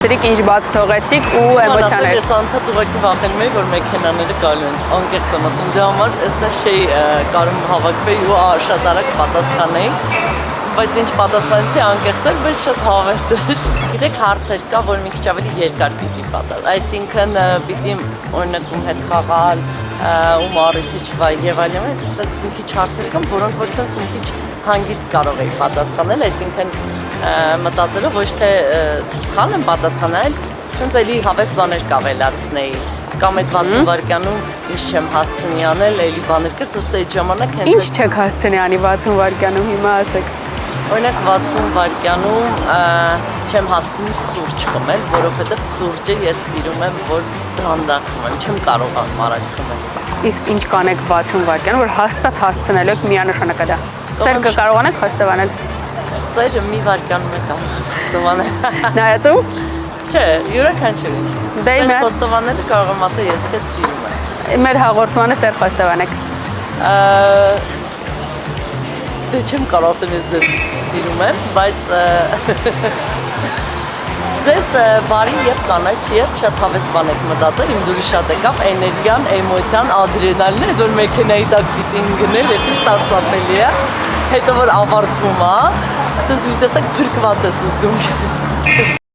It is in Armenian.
Սրիկ ինչ բաց թողեցիք ու էմոցիաներ։ Ես անդադ ուղղակի վախենում էի, որ մեքենաները գալու են, անկեղծ եմ ասում, դե համար էսա չէի կարում հավաքվեի ու շատ արագ պատասխանեի, բայց ինչ պատասխանեցի անկեղծ էր, բայց շատ հավես էր։ Գիտեք, հարցեր կա, որ մի քիչ ավելի երկար պիտի պատասխան, այսինքն պիտի օրինակ ում հետ խաղալ, ում առիթի չվայ եւ այլն, այդպես մի քիչ հարցեր կան, որոնք որ sense մի քիչ հանգիստ կարող էի պատասխանել, այսինքն մտածելով ոչ թե սխալ եմ պատասխանել, sense էլի հավես բաներ կավելացնեի, կամ այդ 60 վայրկյանում ինչ չեմ հասցնի անել, էլի բաներ կար, просто այդ ժամանակ հենց Ինչ չեք հասցնի անի 60 վայրկյանում հիմա ասեք։ Օրինակ 60 վայրկյանում չեմ հասցնի սուրճ խմել, որովհետև սուրճը ես սիրում եմ, որ դանդաղ խմեմ, չեմ կարողանում արագ խմել։ Իսկ ինչ կանեք 60 վայրկյանում, որ հաստատ հասցնելու եք միանշանակ դա։ Սեր կկարողանեք խոստովանել։ Սերը մի վայրկյանում է կարող խոստովանել։ Նայածու։ Չէ, յուրաքանչյուրին։ Դե Սեր խոստովանելը կարող եմ ասել, ես քեզ սիրում եմ։ Մեր հաղորդմանը սեր խոստովանեք։ Դե չեմ կարող ասեմ ես ձեզ սիրում եմ, բայց ձեզ բարի եւ կանաչ երթ շատ հավես բան եք մտածել, իմ դուրի շատ եկավ էներգիան, էմոցիան, ադրենալինը, որ մեքենայի տակ պիտի ընկնել, դա սարսափելի է, հետո որ ավարտվում է, ասես մի տեսակ փրկված ես զգում ես։